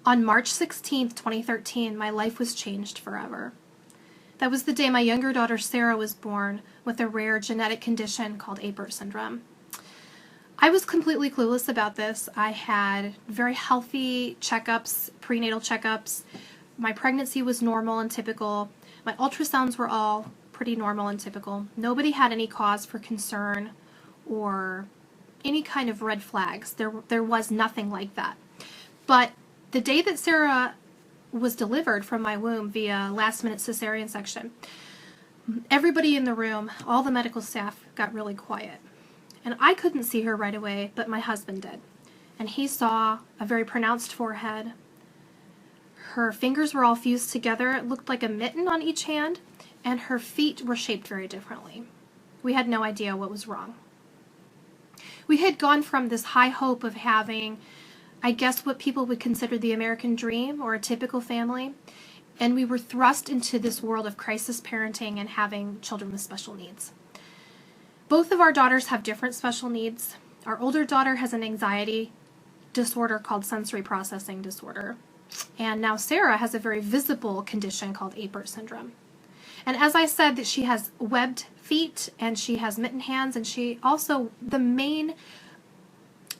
On March 16th, 2013, my life was changed forever. That was the day my younger daughter Sarah was born with a rare genetic condition called Apert syndrome. I was completely clueless about this. I had very healthy checkups, prenatal checkups. My pregnancy was normal and typical. My ultrasounds were all pretty normal and typical. Nobody had any cause for concern or any kind of red flags. There was nothing like that. But the day that Sarah was delivered from my womb via last-minute cesarean section, everybody in the room, all the medical staff, got really quiet. And I couldn't see her right away, but my husband did. And he saw a very pronounced forehead. Her fingers were all fused together. It looked like a mitten on each hand, and her feet were shaped very differently. We had no idea what was wrong. We had gone from this high hope of having, I guess, what people would consider the American dream or a typical family, and we were thrust into this world of crisis parenting and having children with special needs. Both of our daughters have different special needs. Our older daughter has an anxiety disorder called sensory processing disorder, and now Sarah has a very visible condition called Apert syndrome. And as I said, that she has webbed feet and she has mitten hands, and she also, the main,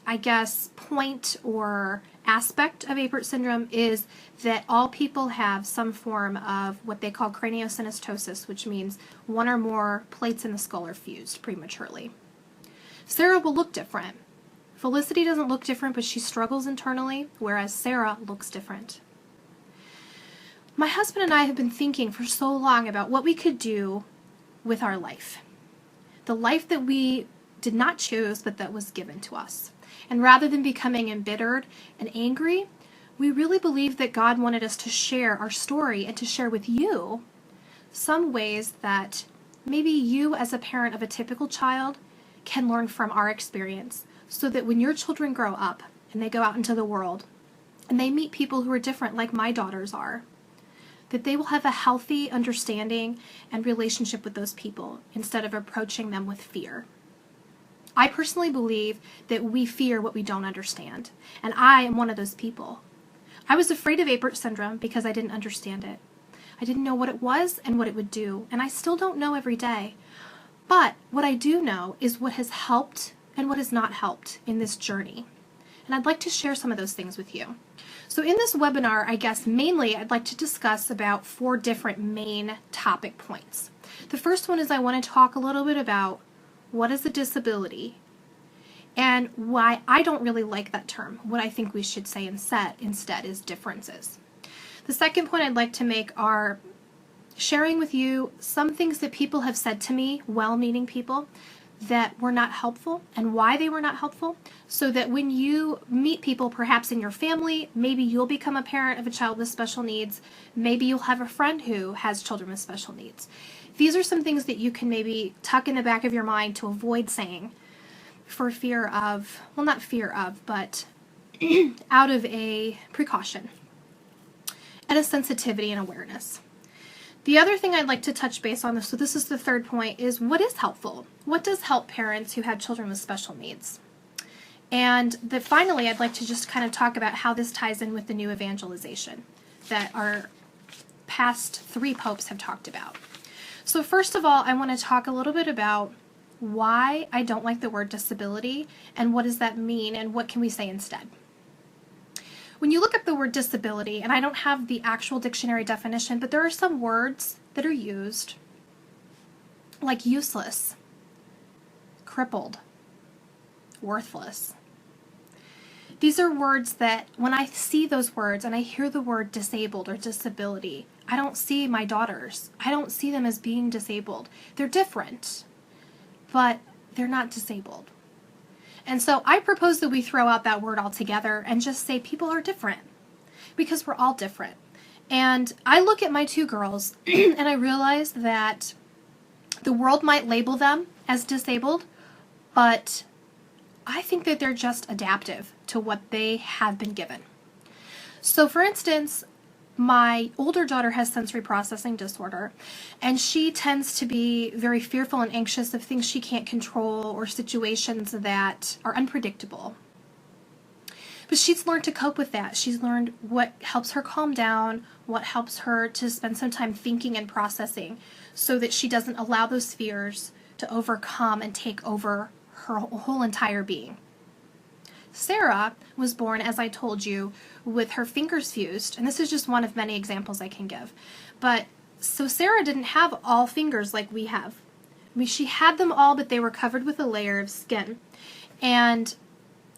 I guess, point or aspect of Apert syndrome is that all people have some form of what they call craniosynostosis, which means one or more plates in the skull are fused prematurely. Sarah will look different. Felicity doesn't look different, but she struggles internally, whereas Sarah looks different. My husband and I have been thinking for so long about what we could do with our life. The life that we did not choose, but that was given to us. And rather than becoming embittered and angry, we really believe that God wanted us to share our story and to share with you some ways that maybe you as a parent of a typical child can learn from our experience, so that when your children grow up and they go out into the world and they meet people who are different, like my daughters are, that they will have a healthy understanding and relationship with those people instead of approaching them with fear. I personally believe that we fear what we don't understand, and I am one of those people. I was afraid of Apert syndrome because I didn't understand it. I didn't know what it was and what it would do, and I still don't know every day. But what I do know is what has helped and what has not helped in this journey. And I'd like to share some of those things with you. So in this webinar, I guess mainly I'd like to discuss about 4 different main topic points. The first one is I want to talk a little bit about what is a disability and why I don't really like that term. What I think we should say instead is differences. The second point I'd like to make are sharing with you some things that people have said to me, well-meaning people, that were not helpful and why they were not helpful, so that when you meet people perhaps in your family, maybe you'll become a parent of a child with special needs, maybe you'll have a friend who has children with special needs. These are some things that you can maybe tuck in the back of your mind to avoid saying for fear of, well, not fear of, but out of a precaution and a sensitivity and awareness. The other thing I'd like to touch base on, so this is the third point, is what is helpful? What does help parents who have children with special needs? And finally, I'd like to just kind of talk about how this ties in with the new evangelization that our past 3 popes have talked about. So first of all, I want to talk a little bit about why I don't like the word disability and what does that mean and what can we say instead. When you look up the word disability, and I don't have the actual dictionary definition, but there are some words that are used, like useless, crippled, worthless. These are words that when I see those words and I hear the word disabled or disability, I don't see my daughters. I don't see them as being disabled. They're different, but they're not disabled. And so I propose that we throw out that word altogether and just say people are different, because we're all different. And I look at my 2 girls and I realize that the world might label them as disabled, but I think that they're just adaptive to what they have been given. So for instance, my older daughter has sensory processing disorder, and she tends to be very fearful and anxious of things she can't control or situations that are unpredictable. But she's learned to cope with that. She's learned what helps her calm down, what helps her to spend some time thinking and processing so that she doesn't allow those fears to overcome and take over her whole entire being. Sarah was born, as I told you, with her fingers fused, and this is just one of many examples I can give. But so Sarah didn't have all fingers like we have. She had them all, but they were covered with a layer of skin. And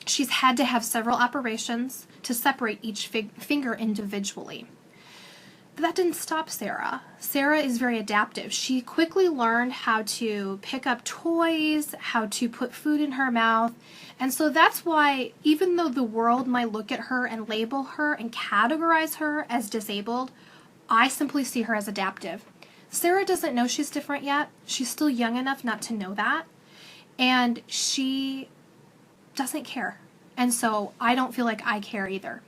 she's had to have several operations to separate each finger individually. But that didn't stop Sarah. Sarah is very adaptive. She quickly learned how to pick up toys, how to put food in her mouth. And so that's why, even though the world might look at her and label her and categorize her as disabled, I simply see her as adaptive. Sarah doesn't know she's different yet. She's still young enough not to know that. And she doesn't care. And so I don't feel like I care either.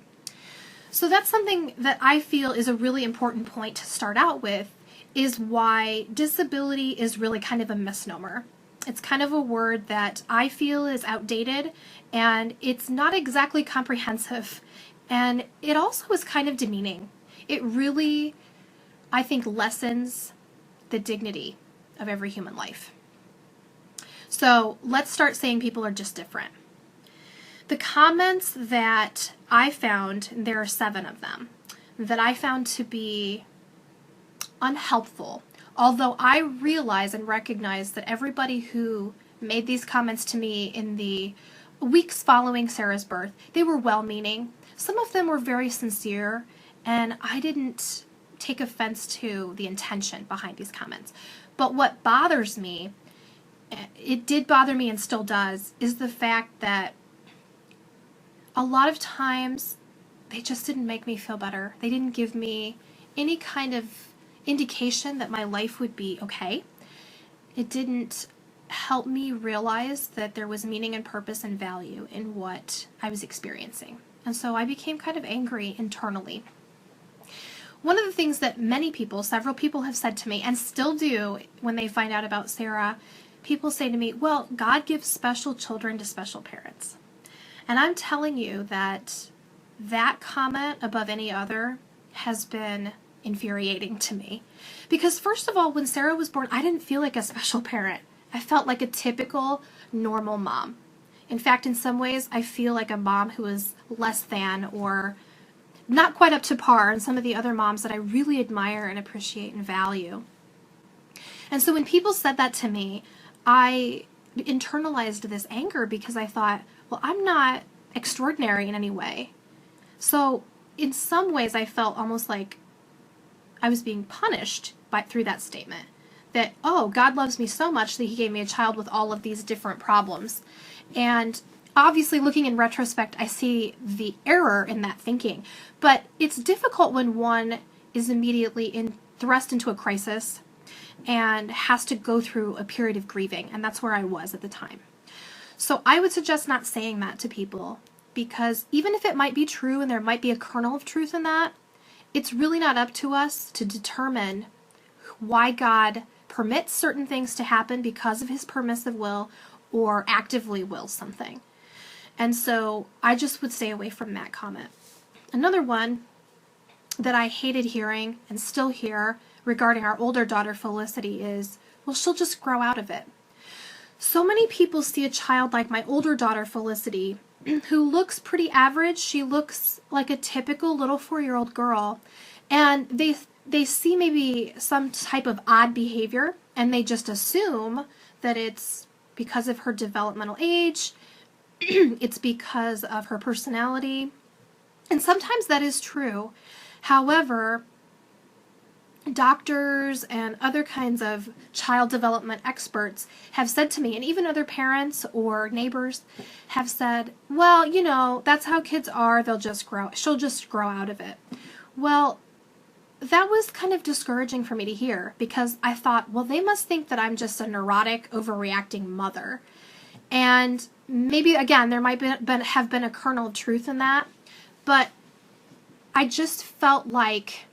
So that's something that I feel is a really important point to start out with, is why disability is really kind of a misnomer. It's kind of a word that I feel is outdated, and it's not exactly comprehensive, and it also is kind of demeaning. It really, I think, lessens the dignity of every human life. So let's start saying people are just different. The comments that I found, there are 7 of them, that I found to be unhelpful, although I realize and recognize that everybody who made these comments to me in the weeks following Sarah's birth, they were well-meaning. Some of them were very sincere, and I didn't take offense to the intention behind these comments. But what bothers me, it did bother me and still does, is the fact that a lot of times they just didn't make me feel better. They didn't give me any kind of indication that my life would be okay. It didn't help me realize that there was meaning and purpose and value in what I was experiencing. And so I became kind of angry internally. One of the things that many people, several people have said to me, and still do when they find out about Sarah, people say to me, well, God gives special children to special parents. And I'm telling you that that comment above any other has been infuriating to me. Because first of all, when Sarah was born, I didn't feel like a special parent. I felt like a typical, normal mom. In fact, in some ways, I feel like a mom who is less than or not quite up to par and some of the other moms that I really admire and appreciate and value. And so when people said that to me, I internalized this anger because I thought, well, I'm not extraordinary in any way. So in some ways I felt almost like I was being punished through that statement. That, oh, God loves me so much that he gave me a child with all of these different problems. And obviously looking in retrospect, I see the error in that thinking. But it's difficult when one is immediately thrust into a crisis and has to go through a period of grieving. And that's where I was at the time. So I would suggest not saying that to people, because even if it might be true and there might be a kernel of truth in that, it's really not up to us to determine why God permits certain things to happen because of his permissive will or actively wills something. And so I just would stay away from that comment. Another one that I hated hearing and still hear regarding our older daughter Felicity is, well, she'll just grow out of it. So many people see a child like my older daughter Felicity, who looks pretty average. She looks like a typical little 4-year-old girl, and they see maybe some type of odd behavior, and they just assume that it's because of her developmental age, it's because of her personality, and sometimes that is true. However, doctors and other kinds of child development experts have said to me, and even other parents or neighbors have said, well, you know, that's how kids are, she'll just grow out of it. Well, that was kind of discouraging for me to hear, because I thought, well, they must think that I'm just a neurotic, overreacting mother. And maybe, again, there might have been a kernel of truth in that, but I just felt like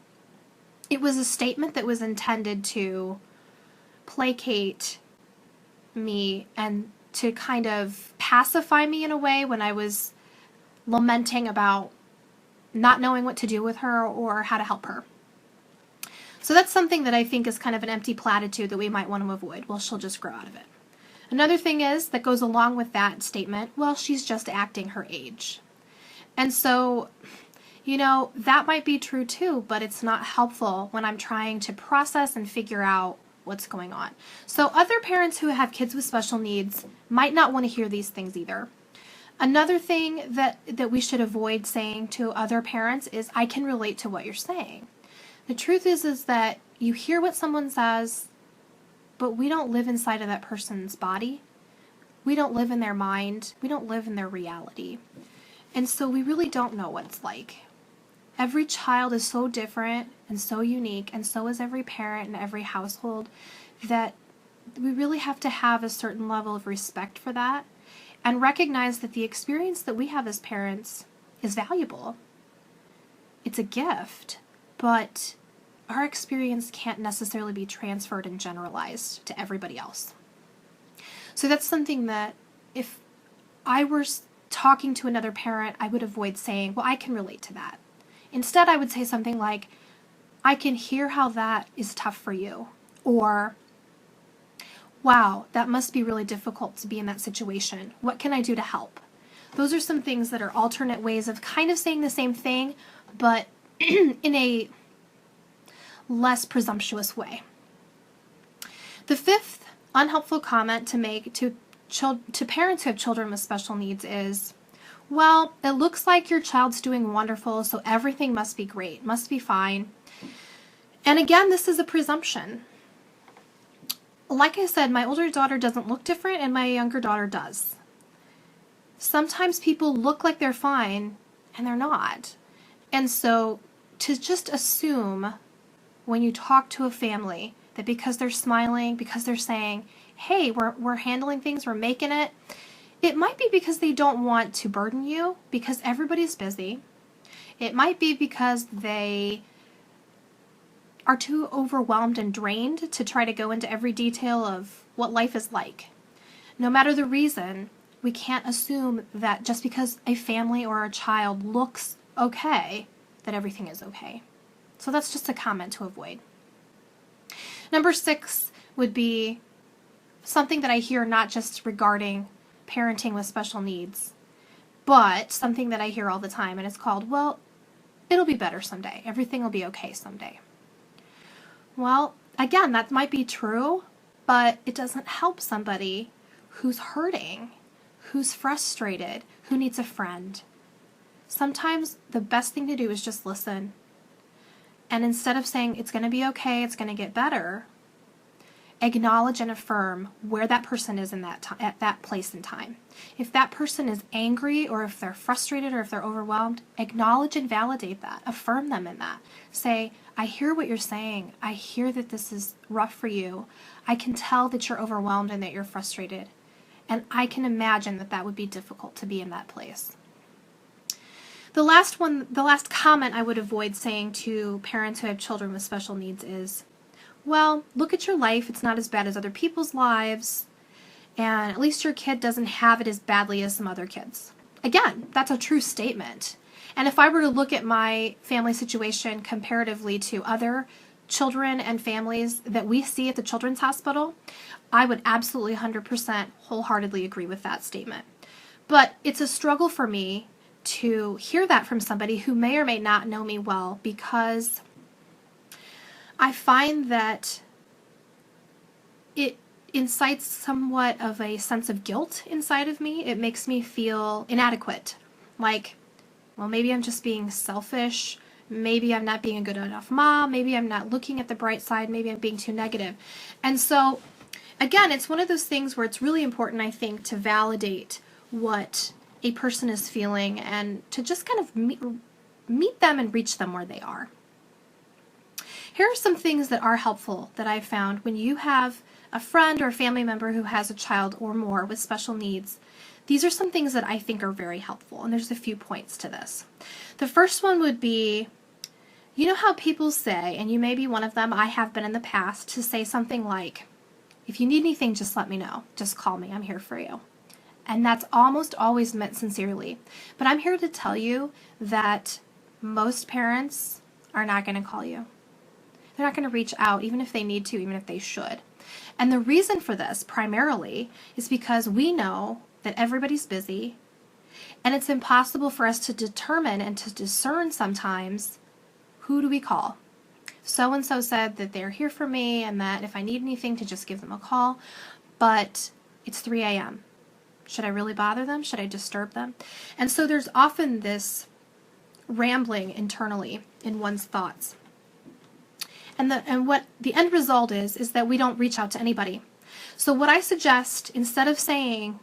it was a statement that was intended to placate me and to kind of pacify me in a way when I was lamenting about not knowing what to do with her or how to help her. So that's something that I think is kind of an empty platitude that we might want to avoid. Well, she'll just grow out of it. Another thing is that goes along with that statement, well, she's just acting her age. And so, that might be true too, but it's not helpful when I'm trying to process and figure out what's going on. So other parents who have kids with special needs might not want to hear these things either. Another thing that we should avoid saying to other parents is, I can relate to what you're saying. The truth is that you hear what someone says, but we don't live inside of that person's body. We don't live in their mind. We don't live in their reality. And so we really don't know what it's like. Every child is so different and so unique, and so is every parent and every household, that we really have to have a certain level of respect for that and recognize that the experience that we have as parents is valuable. It's a gift, but our experience can't necessarily be transferred and generalized to everybody else. So that's something that if I were talking to another parent, I would avoid saying, well, I can relate to that. Instead, I would say something like, I can hear how that is tough for you. Or, wow, that must be really difficult to be in that situation. What can I do to help? Those are some things that are alternate ways of kind of saying the same thing, but in a less presumptuous way. The fifth unhelpful comment to make to parents who have children with special needs is, well, it looks like your child's doing wonderful, so everything must be great, must be fine. And again, this is a presumption. Like I said, my older daughter doesn't look different and my younger daughter does. Sometimes people look like they're fine and they're not. And so to just assume when you talk to a family that because they're smiling, because they're saying, hey, we're handling things, we're making it, it might be because they don't want to burden you because everybody's busy. It might be because they are too overwhelmed and drained to try to go into every detail of what life is like. No matter the reason, we can't assume that just because a family or a child looks okay, that everything is okay. So that's just a comment to avoid. Number 6 would be something that I hear not just regarding parenting with special needs, but something that I hear all the time, and it's called, well, it'll be better someday. Everything will be okay someday. Well, again, that might be true, but it doesn't help somebody who's hurting, who's frustrated, who needs a friend. Sometimes the best thing to do is just listen. And instead of saying it's going to be okay, it's going to get better, acknowledge and affirm where that person is in that at that place in time. If that person is angry or if they're frustrated or if they're overwhelmed, acknowledge and validate that. Affirm them in that. Say, I hear what you're saying. I hear that this is rough for you. I can tell that you're overwhelmed and that you're frustrated. And I can imagine that that would be difficult to be in that place. The last comment I would avoid saying to parents who have children with special needs is, well, look at your life. It's not as bad as other people's lives. And at least your kid doesn't have it as badly as some other kids. Again, that's a true statement. And if I were to look at my family situation comparatively to other children and families that we see at the Children's Hospital, I would absolutely 100% wholeheartedly agree with that statement. But it's a struggle for me to hear that from somebody who may or may not know me well, because I find that it incites somewhat of a sense of guilt inside of me. It makes me feel inadequate. Like, well, maybe I'm just being selfish. Maybe I'm not being a good enough mom. Maybe I'm not looking at the bright side. Maybe I'm being too negative. And so, again, it's one of those things where it's really important, I think, to validate what a person is feeling and to just kind of meet them and reach them where they are. Here are some things that are helpful that I've found when you have a friend or a family member who has a child or more with special needs. These are some things that I think are very helpful, and there's a few points to this. The first one would be, you know how people say, and you may be one of them, I have been in the past, to say something like, if you need anything, just let me know. Just call me. I'm here for you. And that's almost always meant sincerely. But I'm here to tell you that most parents are not going to call you. They're not going to reach out, even if they need to, even if they should. And the reason for this, primarily, is because we know that everybody's busy, and it's impossible for us to determine and to discern sometimes, who do we call? So-and-so said that they're here for me and that if I need anything to just give them a call, but it's 3 a.m. Should I really bother them? Should I disturb them? And so there's often this rambling internally in one's thoughts. And what the end result is that we don't reach out to anybody. So what I suggest, instead of saying,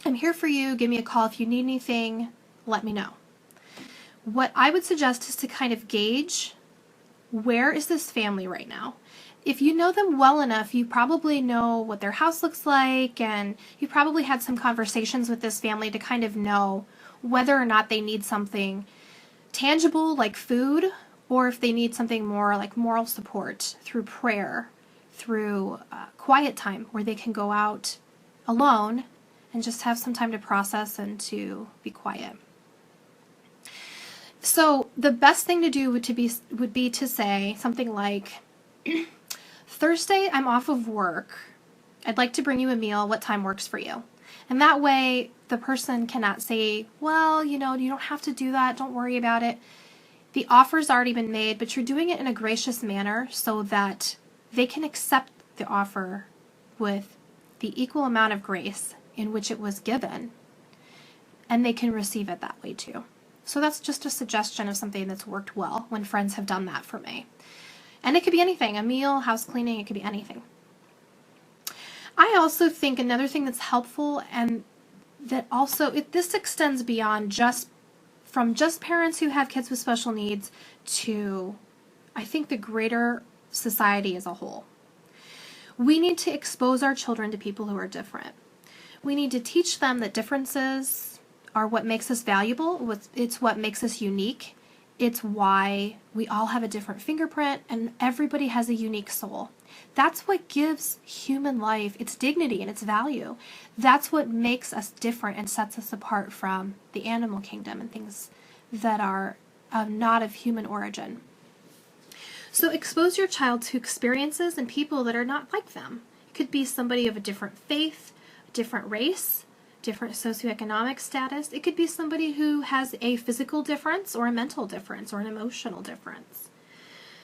I'm here for you, give me a call if you need anything, let me know. What I would suggest is to kind of gauge, where is this family right now? If you know them well enough, you probably know what their house looks like, and you probably had some conversations with this family to kind of know whether or not they need something tangible like food, or if they need something more like moral support through prayer, through quiet time where they can go out alone and just have some time to process and to be quiet. So the best thing to do would be to say something like, Thursday, I'm off of work. I'd like to bring you a meal. What time works for you? And that way the person cannot say, well, you don't have to do that. Don't worry about it. The offer's already been made, but you're doing it in a gracious manner so that they can accept the offer with the equal amount of grace in which it was given, and they can receive it that way too. So that's just a suggestion of something that's worked well when friends have done that for me. And it could be anything, a meal, house cleaning, it could be anything. I also think another thing that's helpful, and that also, this extends beyond from just parents who have kids with special needs to, I think, the greater society as a whole. We need to expose our children to people who are different. We need to teach them that differences are what makes us valuable. It's what makes us unique. It's why we all have a different fingerprint and everybody has a unique soul. That's what gives human life its dignity and its value. That's what makes us different and sets us apart from the animal kingdom and things that are not of human origin. So expose your child to experiences and people that are not like them. It could be somebody of a different faith, a different race, different socioeconomic status. It could be somebody who has a physical difference or a mental difference or an emotional difference.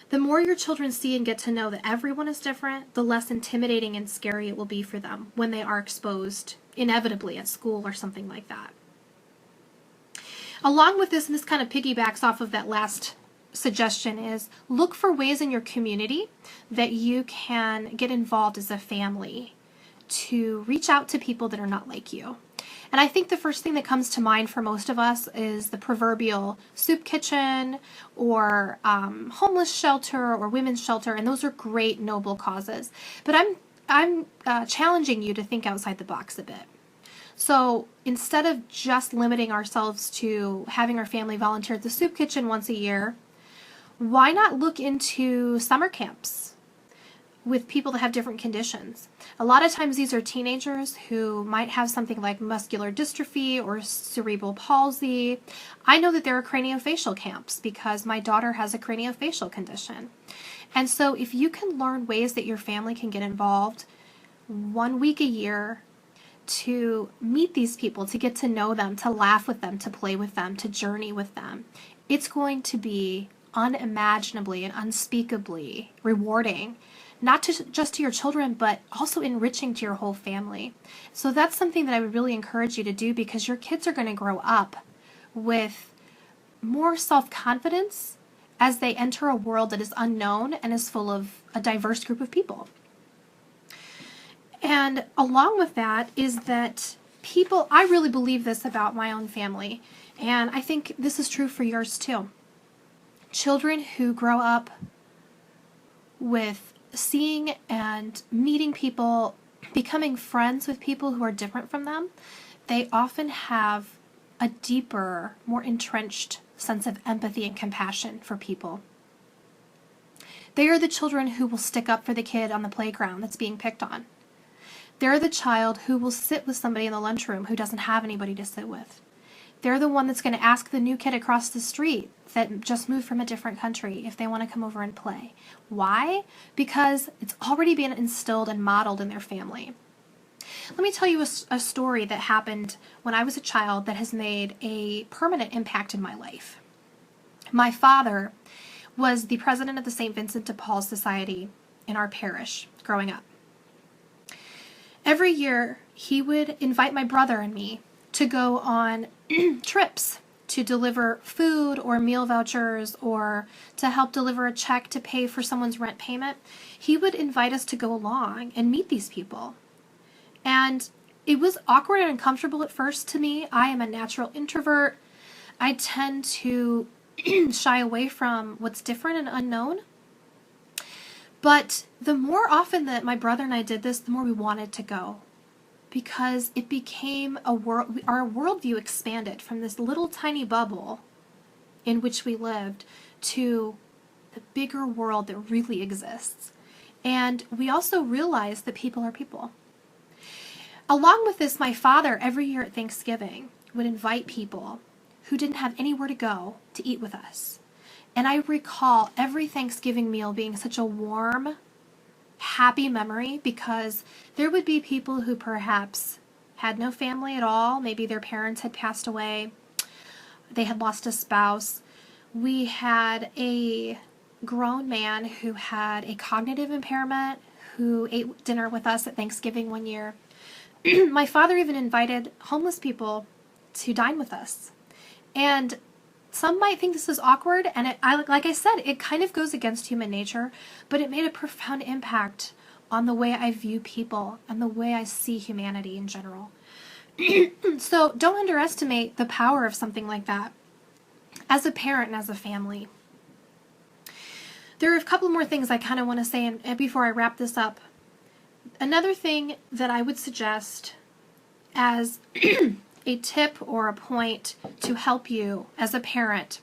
The more your children see and get to know that everyone is different, the less intimidating and scary it will be for them when they are exposed inevitably at school or something like that. Along with this, and this kind of piggybacks off of that last suggestion, is look for ways in your community that you can get involved as a family to reach out to people that are not like you. And I think the first thing that comes to mind for most of us is the proverbial soup kitchen or homeless shelter or women's shelter, and those are great, noble causes. But I'm challenging you to think outside the box a bit. So instead of just limiting ourselves to having our family volunteer at the soup kitchen once a year, why not look into summer camps with people that have different conditions? A lot of times these are teenagers who might have something like muscular dystrophy or cerebral palsy. I know that there are craniofacial camps because my daughter has a craniofacial condition. And so if you can learn ways that your family can get involved 1 week a year to meet these people, to get to know them, to laugh with them, to play with them, to journey with them, it's going to be unimaginably and unspeakably rewarding, not just to your children, but also enriching to your whole family. So that's something that I would really encourage you to do, because your kids are going to grow up with more self-confidence as they enter a world that is unknown and is full of a diverse group of people. And along with that is that people, I really believe this about my own family, and I think this is true for yours too. Children who grow up with seeing and meeting people, becoming friends with people who are different from them, they often have a deeper, more entrenched sense of empathy and compassion for people. They are the children who will stick up for the kid on the playground that's being picked on. They're the child who will sit with somebody in the lunchroom who doesn't have anybody to sit with. They're the one that's going to ask the new kid across the street that just moved from a different country if they want to come over and play. Why? Because it's already been instilled and modeled in their family. Let me tell you a story that happened when I was a child that has made a permanent impact in my life. My father was the president of the St. Vincent de Paul Society in our parish growing up. Every year, he would invite my brother and me to go on trips to deliver food or meal vouchers or to help deliver a check to pay for someone's rent payment. He would invite us to go along and meet these people. And it was awkward and uncomfortable at first to me. I am a natural introvert. I tend to shy away from what's different and unknown. But the more often that my brother and I did this, the more we wanted to go. Because it became our worldview expanded from this little tiny bubble in which we lived to the bigger world that really exists. And we also realized that people are people. Along with this, my father, every year at Thanksgiving, would invite people who didn't have anywhere to go to eat with us. And I recall every Thanksgiving meal being such a warm, happy memory because there would be people who perhaps had no family at all. Maybe their parents had passed away. They had lost a spouse. We had a grown man who had a cognitive impairment who ate dinner with us at Thanksgiving one year. My father even invited homeless people to dine with us. And some might think this is awkward, and like I said, it kind of goes against human nature, but it made a profound impact on the way I view people and the way I see humanity in general. So don't underestimate the power of something like that as a parent and as a family. There are a couple more things I kind of want to say before I wrap this up. Another thing that I would suggest as a tip or a point to help you as a parent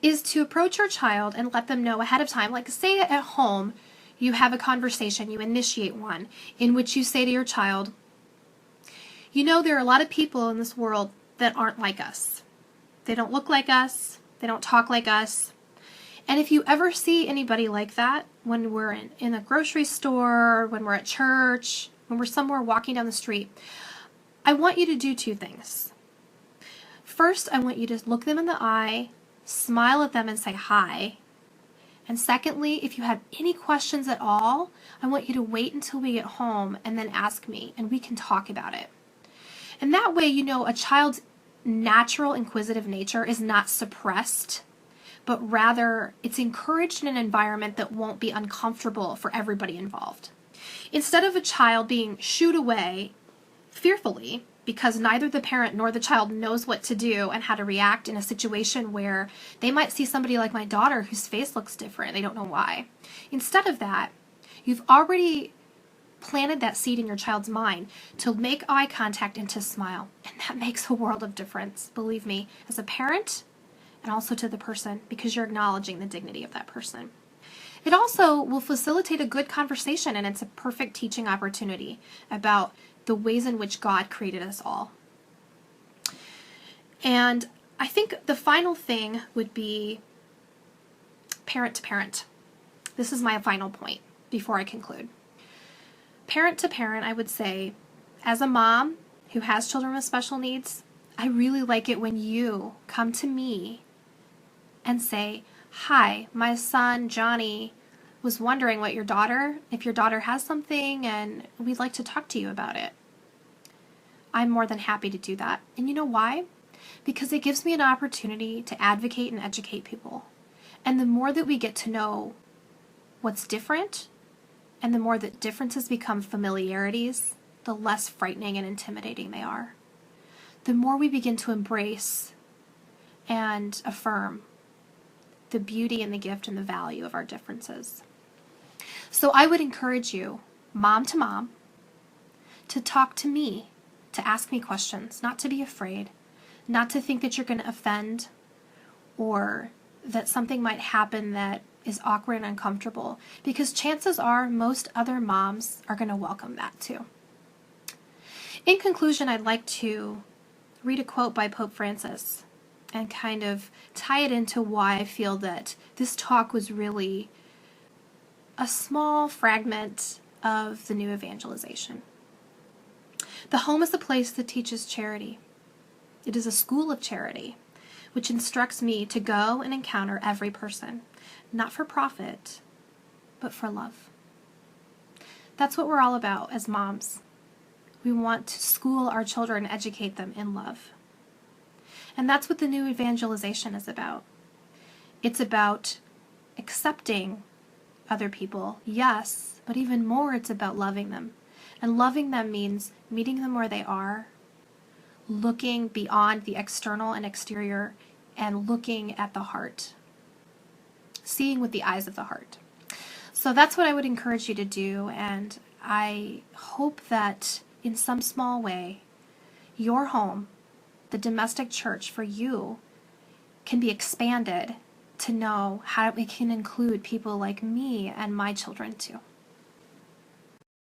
is to approach your child and let them know ahead of time. Like say at home, you have a conversation, you initiate one in which you say to your child, you know, there are a lot of people in this world that aren't like us. They don't look like us. They don't talk like us. And if you ever see anybody like that, when we're in a grocery store, when we're at church, when we're somewhere walking down the street, I want you to do two things. First, I want you to look them in the eye, smile at them and say hi. And secondly, if you have any questions at all, I want you to wait until we get home and then ask me and we can talk about it. And that way, you know, a child's natural inquisitive nature is not suppressed, but rather it's encouraged in an environment that won't be uncomfortable for everybody involved. Instead of a child being shooed away fearfully because neither the parent nor the child knows what to do and how to react in a situation where they might see somebody like my daughter whose face looks different, they don't know why. Instead of that, you've already planted that seed in your child's mind to make eye contact and to smile. And that makes a world of difference, believe me, as a parent and also to the person, because you're acknowledging the dignity of that person. It also will facilitate a good conversation, and it's a perfect teaching opportunity about the ways in which God created us all. And I think the final thing would be parent to parent. This is my final point before I conclude. Parent to parent, I would say, as a mom who has children with special needs, I really like it when you come to me and say, hi, my son Johnny was wondering if your daughter has something and we'd like to talk to you about it. I'm more than happy to do that. And you know why? Because it gives me an opportunity to advocate and educate people. And the more that we get to know what's different, and the more that differences become familiarities, the less frightening and intimidating they are. The more we begin to embrace and affirm the beauty and the gift and the value of our differences. So I would encourage you, mom to mom, to talk to me, to ask me questions, not to be afraid, not to think that you're going to offend or that something might happen that is awkward and uncomfortable, because chances are most other moms are going to welcome that too. In conclusion, I'd like to read a quote by Pope Francis and kind of tie it into why I feel that this talk was really a small fragment of the new evangelization. The home is a place that teaches charity. It is a school of charity, which instructs me to go and encounter every person, not for profit, but for love. That's what we're all about as moms. We want to school our children, educate them in love. And that's what the new evangelization is about. It's about accepting other people, yes, but even more, it's about loving them. And loving them means meeting them where they are, looking beyond the external and exterior, and looking at the heart, seeing with the eyes of the heart. So that's what I would encourage you to do, and I hope that in some small way, your home, the domestic church for you, can be expanded to know how it can include people like me and my children too.